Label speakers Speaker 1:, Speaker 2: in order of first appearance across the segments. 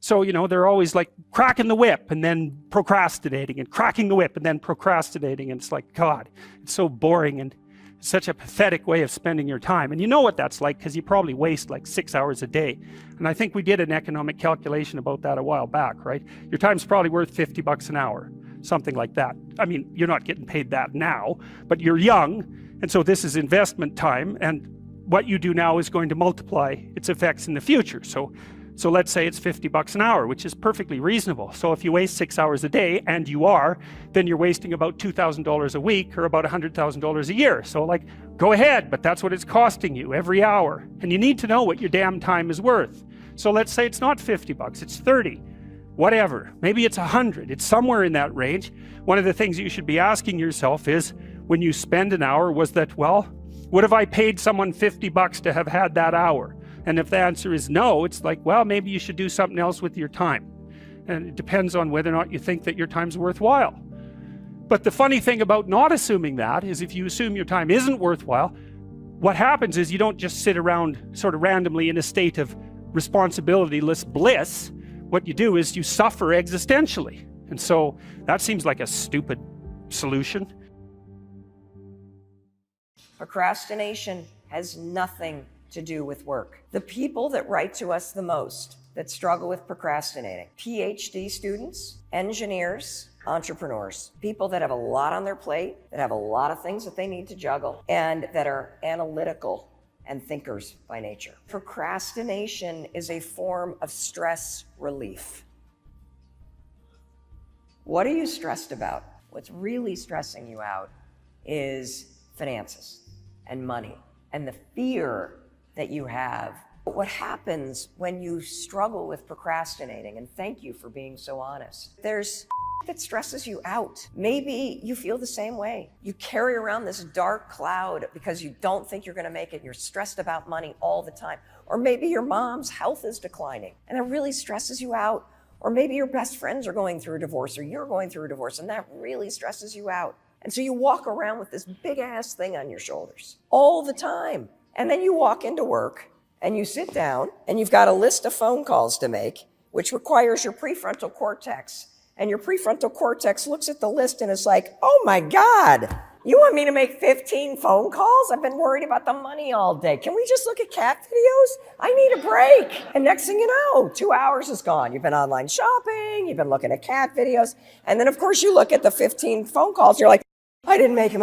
Speaker 1: So, you know, they're always like cracking the whip and then procrastinating and cracking the whip and then procrastinating. And it's like, God, it's so boring and such a pathetic way of spending your time. And you know what that's like, because you probably waste like 6 hours a day. And I think we did an economic calculation about that a while back, right? Your time's probably worth 50 bucks an hour, something like that. I mean, you're not getting paid that now, but you're young. And so this is investment time. And what you do now is going to multiply its effects in the future. So let's say it's 50 bucks an hour, which is perfectly reasonable. So if you waste 6 hours a day, and you are, then you're wasting about $2,000 a week or about $100,000 a year. So like, go ahead, but that's what it's costing you every hour. And you need to know what your damn time is worth. So let's say it's not 50 bucks, it's 30, whatever. Maybe it's 100, it's somewhere in that range. One of the things you should be asking yourself is, when you spend an hour, was that, well, would have I paid someone 50 bucks to have had that hour? And if the answer is no, it's like, well, maybe you should do something else with your time. And it depends on whether or not you think that your time's worthwhile. But the funny thing about not assuming that is, if you assume your time isn't worthwhile, what happens is you don't just sit around sort of randomly in a state of responsibilityless bliss. What you do is you suffer existentially. And so that seems like a stupid solution.
Speaker 2: Procrastination has nothing to do with work. The people that write to us the most that struggle with procrastinating: PhD students, engineers, entrepreneurs, people that have a lot on their plate, that have a lot of things that they need to juggle, and that are analytical and thinkers by nature. Procrastination is a form of stress relief. What are you stressed about? What's really stressing you out is finances and money and the fear that you have. What happens when you struggle with procrastinating, and thank you for being so honest, there's that stresses you out. Maybe you feel the same way. You carry around this dark cloud because you don't think you're gonna make it. You're stressed about money all the time. Or maybe your mom's health is declining and it really stresses you out. Or maybe your best friends are going through a divorce, or you're going through a divorce, and that really stresses you out. And so you walk around with this big ass thing on your shoulders all the time. And then you walk into work and you sit down and you've got a list of phone calls to make, which requires your prefrontal cortex. And your prefrontal cortex looks at the list and is like, oh my God, you want me to make 15 phone calls? I've been worried about the money all day. Can we just look at cat videos? I need a break. And next thing you know, 2 hours is gone. You've been online shopping, you've been looking at cat videos. And then of course you look at the 15 phone calls, you're like, I didn't make him.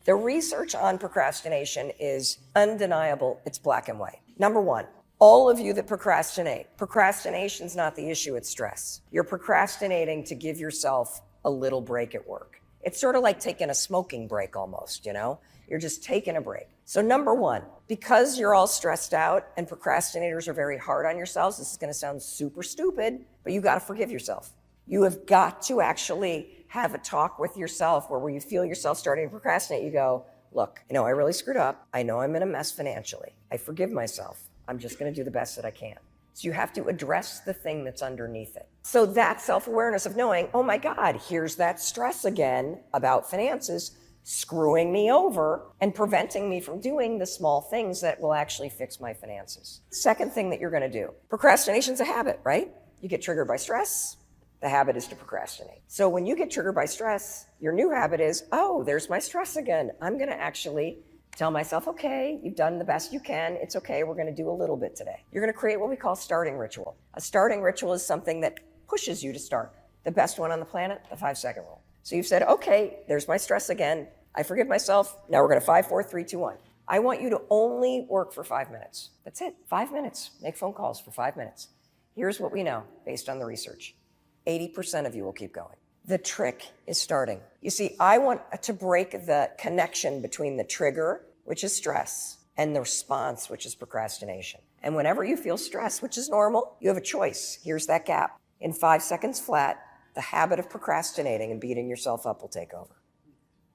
Speaker 2: The research on procrastination is undeniable. It's black and white. Number one, all of you that procrastinate, procrastination's not the issue, it's stress. You're procrastinating to give yourself a little break at work. It's sort of like taking a smoking break almost, you know? You're just taking a break. So number one, because you're all stressed out and procrastinators are very hard on yourselves, this is gonna sound super stupid, but you gotta forgive yourself. You have got to actually have a talk with yourself where you feel yourself starting to procrastinate. You go, look, I know I really screwed up. I know I'm in a mess financially. I forgive myself. I'm just gonna do the best that I can. So you have to address the thing that's underneath it. So that self-awareness of knowing, oh my God, here's that stress again about finances screwing me over and preventing me from doing the small things that will actually fix my finances. Second thing that you're gonna do, procrastination's a habit, right? You get triggered by stress. The habit is to procrastinate. So when you get triggered by stress, your new habit is, oh, there's my stress again. I'm gonna actually tell myself, okay, you've done the best you can. It's okay, we're gonna do a little bit today. You're gonna create what we call starting ritual. A starting ritual is something that pushes you to start. The best one on the planet, the 5-second rule. So you've said, okay, there's my stress again. I forgive myself. Now we're gonna 5, 4, 3, 2, 1. I want you to only work for 5 minutes. That's it, 5 minutes. Make phone calls for 5 minutes. Here's what we know based on the research. 80% of you will keep going. The trick is starting. You see, I want to break the connection between the trigger, which is stress, and the response, which is procrastination. And whenever you feel stress, which is normal, you have a choice. Here's that gap. In 5 seconds flat, the habit of procrastinating and beating yourself up will take over.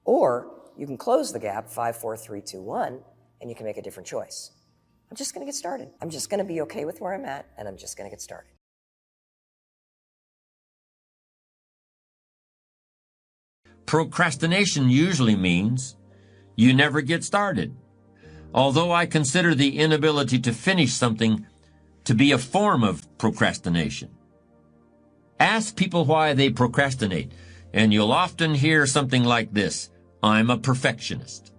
Speaker 2: Or you can close the gap, 5, 4, 3, 2, 1, and you can make a different choice. I'm just gonna get started. I'm just gonna be okay with where I'm at, and I'm just gonna get started.
Speaker 3: Procrastination usually means you never get started. Although I consider the inability to finish something to be a form of procrastination. Ask people why they procrastinate, and you'll often hear something like this: I'm a perfectionist.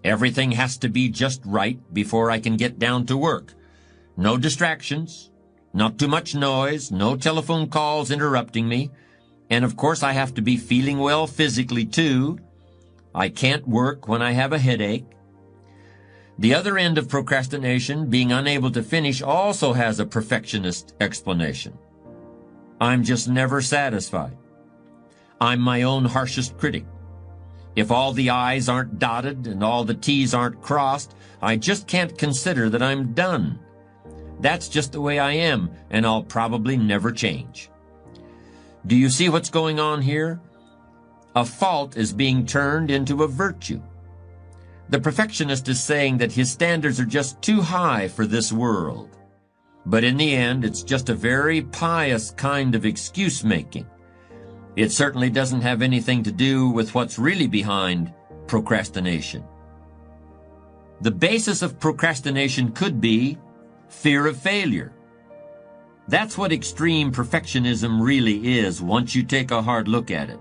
Speaker 3: Everything has to be just right before I can get down to work. No distractions, not too much noise, no telephone calls interrupting me, and of course I have to be feeling well physically too. I can't work when I have a headache. The other end of procrastination, being unable to finish, also has a perfectionist explanation. I'm just never satisfied. I'm my own harshest critic. If all the I's aren't dotted and all the T's aren't crossed, I just can't consider that I'm done. That's just the way I am, and I'll probably never change. Do you see what's going on here? A fault is being turned into a virtue. The perfectionist is saying that his standards are just too high for this world. But in the end, it's just a very pious kind of excuse-making. It certainly doesn't have anything to do with what's really behind procrastination. The basis of procrastination could be fear of failure. That's what extreme perfectionism really is once you take a hard look at it.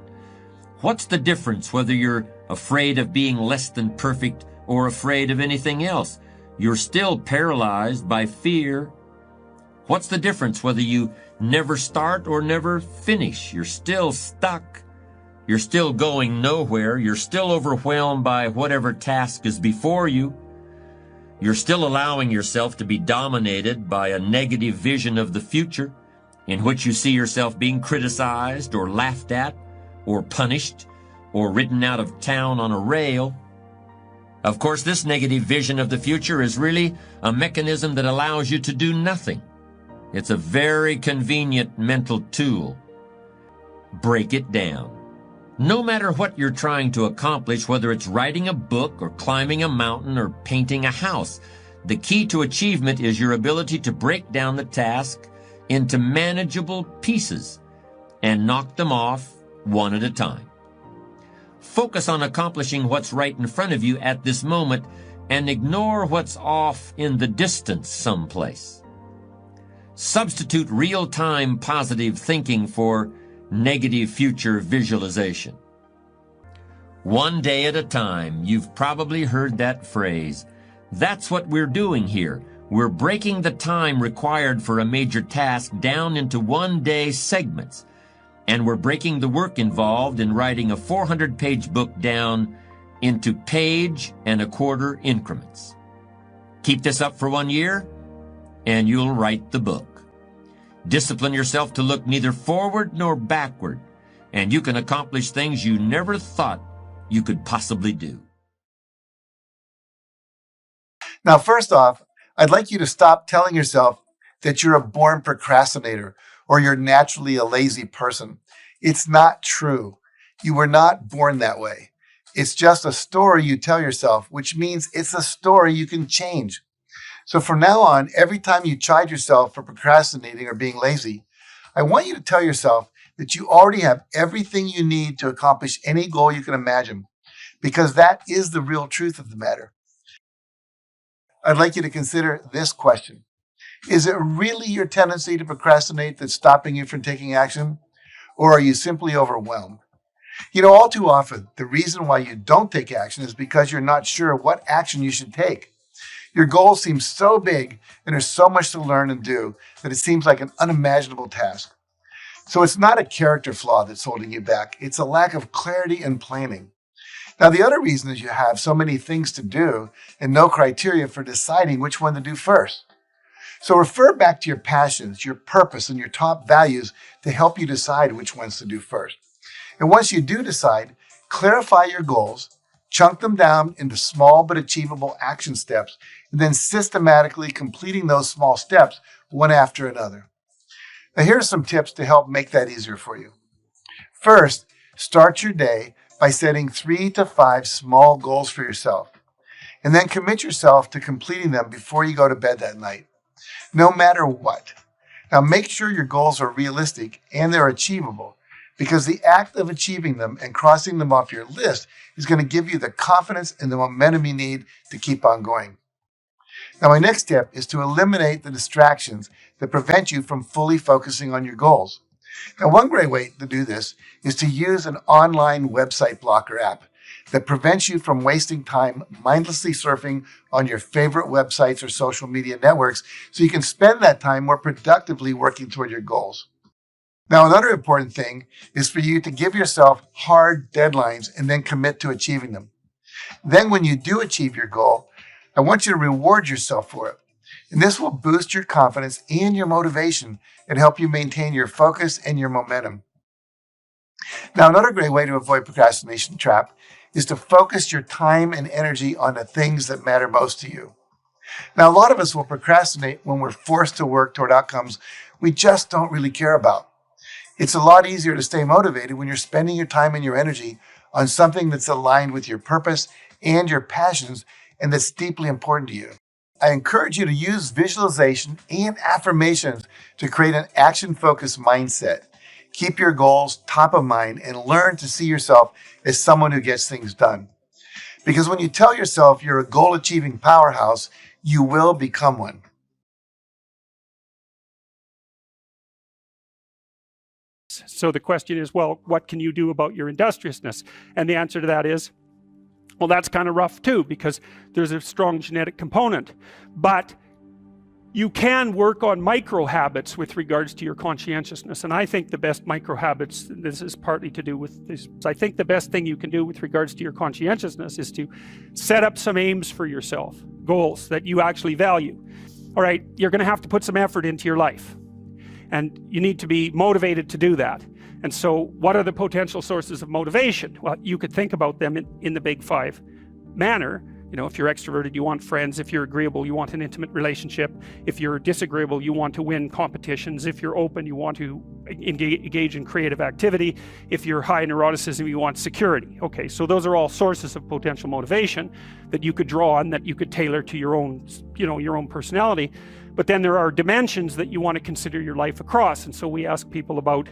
Speaker 3: What's the difference whether you're afraid of being less than perfect or afraid of anything else? You're still paralyzed by fear. What's the difference whether you never start or never finish? You're still stuck. You're still going nowhere. You're still overwhelmed by whatever task is before you. You're still allowing yourself to be dominated by a negative vision of the future in which you see yourself being criticized or laughed at or punished or ridden out of town on a rail. Of course, this negative vision of the future is really a mechanism that allows you to do nothing. It's a very convenient mental tool. Break it down. No matter what you're trying to accomplish, whether it's writing a book or climbing a mountain or painting a house, the key to achievement is your ability to break down the task into manageable pieces and knock them off one at a time. Focus on accomplishing what's right in front of you at this moment and ignore what's off in the distance someplace. Substitute real-time positive thinking for negative future visualization. One day at a time. You've probably heard that phrase. That's what we're doing here. We're breaking the time required for a major task down into one-day segments. And we're breaking the work involved in writing a 400-page book down into page and a quarter increments. Keep this up for 1 year, and you'll write the book. Discipline yourself to look neither forward nor backward, and you can accomplish things you never thought you could possibly do.
Speaker 4: Now, first off, I'd like you to stop telling yourself that you're a born procrastinator or you're naturally a lazy person. It's not true. You were not born that way. It's just a story you tell yourself, which means it's a story you can change. So from now on, every time you chide yourself for procrastinating or being lazy, I want you to tell yourself that you already have everything you need to accomplish any goal you can imagine, because that is the real truth of the matter. I'd like you to consider this question. Is it really your tendency to procrastinate that's stopping you from taking action? Or are you simply overwhelmed? You know, all too often, the reason why you don't take action is because you're not sure what action you should take. Your goals seem so big and there's so much to learn and do that it seems like an unimaginable task. So it's not a character flaw that's holding you back. It's a lack of clarity and planning. Now, the other reason is you have so many things to do and no criteria for deciding which one to do first. So refer back to your passions, your purpose, and your top values to help you decide which ones to do first. And once you do decide, clarify your goals, chunk them down into small but achievable action steps, and then systematically completing those small steps one after another. Now, here are some tips to help make that easier for you. First, start your day by setting 3 to 5 small goals for yourself, and then commit yourself to completing them before you go to bed that night, no matter what. Now, make sure your goals are realistic and they're achievable, because the act of achieving them and crossing them off your list is going to give you the confidence and the momentum you need to keep on going. Now, my next tip is to eliminate the distractions that prevent you from fully focusing on your goals. Now, one great way to do this is to use an online website blocker app that prevents you from wasting time mindlessly surfing on your favorite websites or social media networks so you can spend that time more productively working toward your goals. Now, another important thing is for you to give yourself hard deadlines and then commit to achieving them. Then when you do achieve your goal, I want you to reward yourself for it. And this will boost your confidence and your motivation and help you maintain your focus and your momentum. Now, another great way to avoid procrastination trap is to focus your time and energy on the things that matter most to you. Now, a lot of us will procrastinate when we're forced to work toward outcomes we just don't really care about. It's a lot easier to stay motivated when you're spending your time and your energy on something that's aligned with your purpose and your passions and that's deeply important to you. I encourage you to use visualization and affirmations to create an action-focused mindset. Keep your goals top of mind and learn to see yourself as someone who gets things done. Because when you tell yourself you're a goal-achieving powerhouse, you will become one.
Speaker 1: So the question is, well, what can you do about your industriousness? And the answer to that is, well, that's kind of rough too, because there's a strong genetic component. But you can work on micro habits with regards to your conscientiousness. And I think the best micro habits, this is partly to do with this, I think the best thing you can do with regards to your conscientiousness is to set up some aims for yourself, goals that you actually value. All right, you're going to have to put some effort into your life. And you need to be motivated to do that. And so what are the potential sources of motivation? Well, you could think about them in the big five manner. You know, if you're extroverted, you want friends. If you're agreeable, you want an intimate relationship. If you're disagreeable, you want to win competitions. If you're open, you want to engage in creative activity. If you're high in neuroticism, you want security. Okay, so those are all sources of potential motivation that you could draw on, that you could tailor to your own, your own personality. But then there are dimensions that you want to consider your life across. And so we ask people about,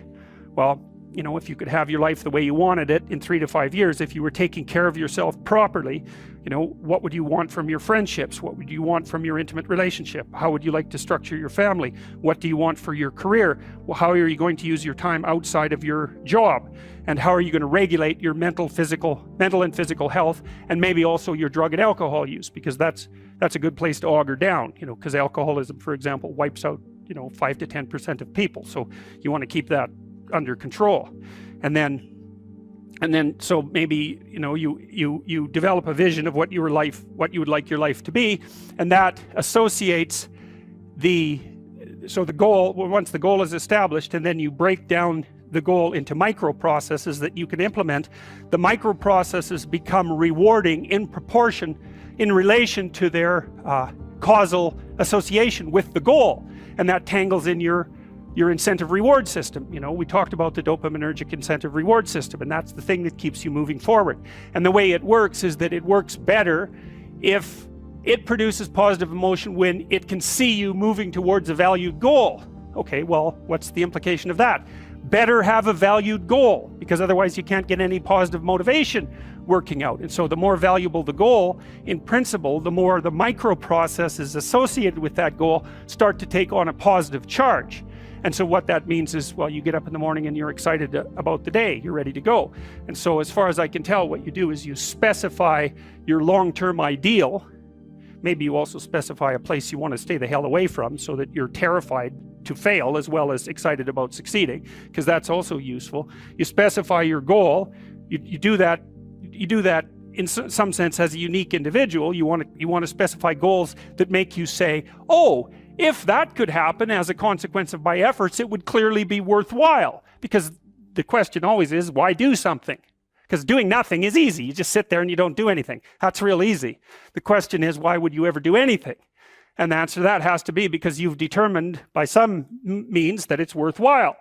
Speaker 1: well, if you could have your life the way you wanted it in 3 to 5 years, if you were taking care of yourself properly, what would you want from your friendships? What would you want from your intimate relationship? How would you like to structure your family? What do you want for your career? Well, how are you going to use your time outside of your job? And how are you going to regulate your mental and physical health, and maybe also your drug and alcohol use? Because that's a good place to auger down, because alcoholism, for example, wipes out, 5 to 10% of people. So you want to keep that under control. And then so maybe you develop a vision of what you would like your life to be, and that associates the goal. Once the goal is established, and then you break down the goal into micro processes that you can implement. The micro processes become rewarding in proportion, in relation to their causal association with the goal, and that tangles in your incentive reward system. We talked about the dopaminergic incentive reward system, and that's the thing that keeps you moving forward. And the way it works is that it works better if it produces positive emotion when it can see you moving towards a valued goal. Okay, well, what's the implication of that? Better have a valued goal, because otherwise you can't get any positive motivation working out. And so the more valuable the goal, in principle, the more the micro processes associated with that goal start to take on a positive charge. And so what that means is, well, you get up in the morning and you're excited about the day, you're ready to go. And so as far as I can tell, what you do is you specify your long-term ideal. Maybe you also specify a place you want to stay the hell away from, so that you're terrified to fail as well as excited about succeeding, because that's also useful. You specify your goal. You do that in some sense as a unique individual. You want to specify goals that make you say, oh, if that could happen as a consequence of my efforts, it would clearly be worthwhile. Because the question always is, why do something? Because doing nothing is easy. You just sit there and you don't do anything. That's real easy. The question is, why would you ever do anything? And the answer to that has to be because you've determined by some means that it's worthwhile.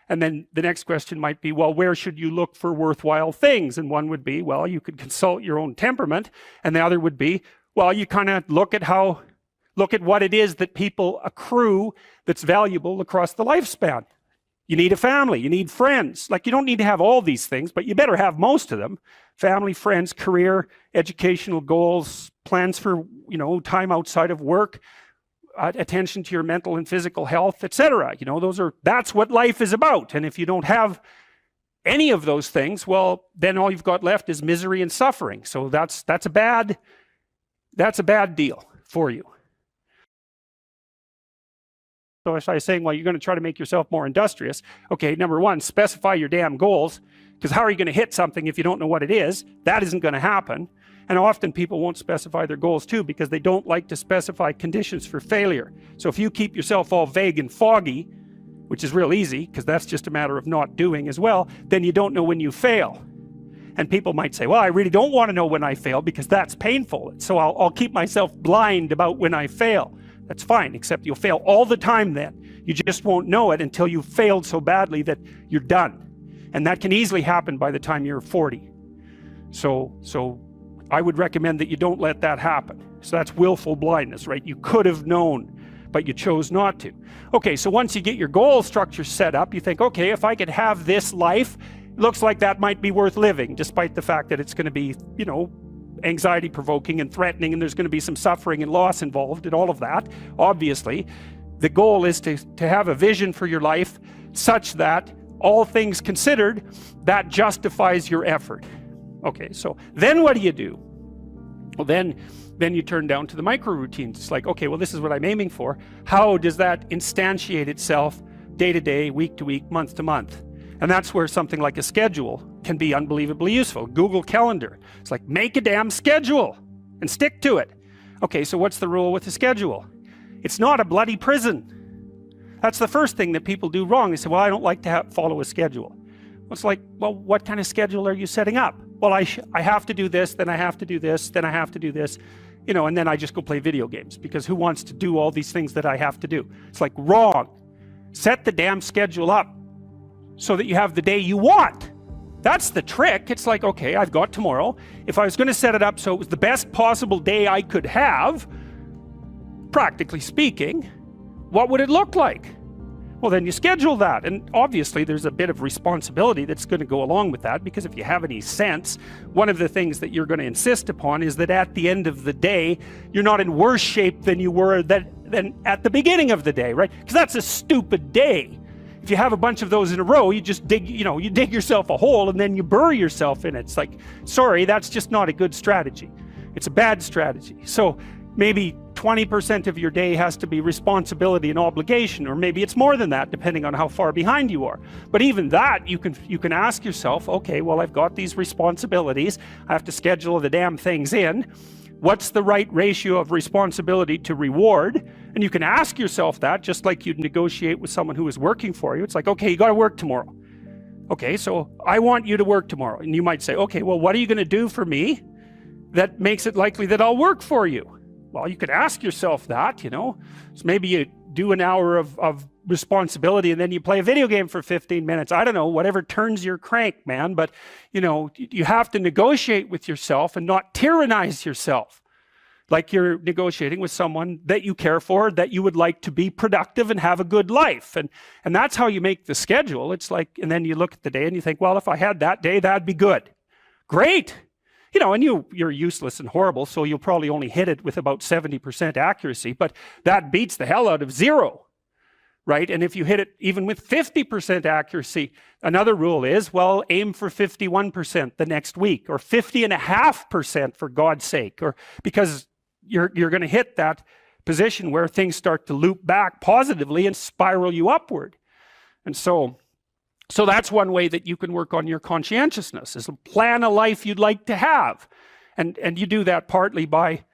Speaker 1: And then the next question might be, well, where should you look for worthwhile things? And one would be, well, you could consult your own temperament. And the other would be, well, you kind of look at what it is that people accrue that's valuable across the lifespan. You need a family, you need friends. Like, you don't need to have all these things, but you better have most of them. Family, friends, career, educational goals, plans for, you know, time outside of work, attention to your mental and physical health, etc. You know, that's what life is about. And if you don't have any of those things, well, then all you've got left is misery and suffering. So that's a bad deal for you. So as I was saying, well, you're going to try to make yourself more industrious. Okay, number one, specify your damn goals, because how are you going to hit something if you don't know what it is? That isn't going to happen. And often people won't specify their goals too, because they don't like to specify conditions for failure. So if you keep yourself all vague and foggy, which is real easy, because that's just a matter of not doing as well, then you don't know when you fail. And people might say, well, I really don't want to know when I fail because that's painful. So I'll keep myself blind about when I fail. That's fine, except you'll fail all the time then. You just won't know it until you've failed so badly that you're done. And that can easily happen by the time you're 40. So I would recommend that you don't let that happen. So that's willful blindness, right? You could have known, but you chose not to. Okay, so once you get your goal structure set up, you think, okay, if I could have this life, it looks like that might be worth living, despite the fact that it's going to be, you know, anxiety provoking and threatening, and there's going to be some suffering and loss involved in all of that. Obviously, the goal is to have a vision for your life such that, all things considered, that justifies your effort. Okay, so then what do? Well, then you turn down to the micro routines. It's like, okay, well, this is what I'm aiming for. How does that instantiate itself day to day, week to week, month to month? And that's where something like a schedule can be unbelievably useful. Google Calendar. It's like, make a damn schedule and stick to it. Okay, so what's the rule with the schedule? It's not a bloody prison. That's the first thing that people do wrong. They say, well, I don't like to follow a schedule. Well, it's like, well, what kind of schedule are you setting up? Well, I have to do this, then I have to do this, then I have to do this, you know, and then I just go play video games, because who wants to do all these things that I have to do? It's like, wrong. Set the damn schedule up so that you have the day you want. That's the trick. It's like, okay, I've got tomorrow. If I was going to set it up so it was the best possible day I could have, practically speaking, what would it look like? Well, then you schedule that. And obviously there's a bit of responsibility that's going to go along with that, because if you have any sense, one of the things that you're going to insist upon is that at the end of the day, you're not in worse shape than you were than at the beginning of the day, right? Because that's a stupid day. If you have a bunch of those in a row, you just dig yourself a hole and then you bury yourself in it. It's like, sorry, that's just not a good strategy. It's a bad strategy. So maybe 20% of your day has to be responsibility and obligation, or maybe it's more than that, depending on how far behind you are. But even that, you can ask yourself, okay, well, I've got these responsibilities. I have to schedule the damn things in. What's the right ratio of responsibility to reward? And you can ask yourself that, just like you'd negotiate with someone who is working for you. It's like, okay, you got to work tomorrow. Okay, so I want you to work tomorrow. And you might say, okay, well, what are you going to do for me that makes it likely that I'll work for you? Well, you could ask yourself that, you know. So maybe you do an hour of responsibility and then you play a video game for 15 minutes. I don't know, whatever turns your crank, man. But, you know, you have to negotiate with yourself and not tyrannize yourself. Like you're negotiating with someone that you care for, that you would like to be productive and have a good life. And that's how you make the schedule. It's like, and then you look at the day and you think, well, if I had that day, that'd be good. Great. You know, and you're useless and horrible, so you'll probably only hit it with about 70% accuracy, but that beats the hell out of 0, right? And if you hit it even with 50% accuracy, another rule is, well, aim for 51% the next week, or 50.5% for God's sake, or because you're going to hit that position where things start to loop back positively and spiral you upward. And so that's one way that you can work on your conscientiousness, is to plan a life you'd like to have. And you do that partly by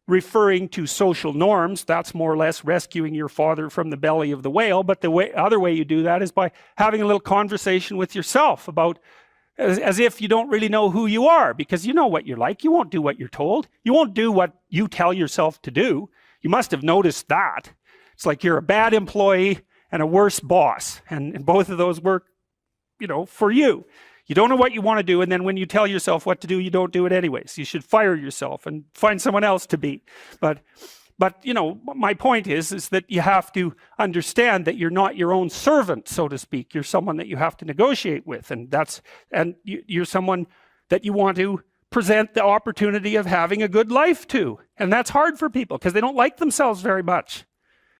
Speaker 1: referring to social norms. That's more or less rescuing your father from the belly of the whale. But the other way you do that is by having a little conversation with yourself about, as if you don't really know who you are, because you know what you're like. You won't do what you're told. You won't do what you tell yourself to do. You must have noticed that. It's like you're a bad employee and a worse boss. And both of those work, you know, for you. You don't know what you want to do, and then when you tell yourself what to do, you don't do it anyways. You should fire yourself and find someone else to be. But But, you know, my point is that you have to understand that you're not your own servant, so to speak. You're someone that you have to negotiate with. And you're someone that you want to present the opportunity of having a good life to. And that's hard for people because they don't like themselves very much.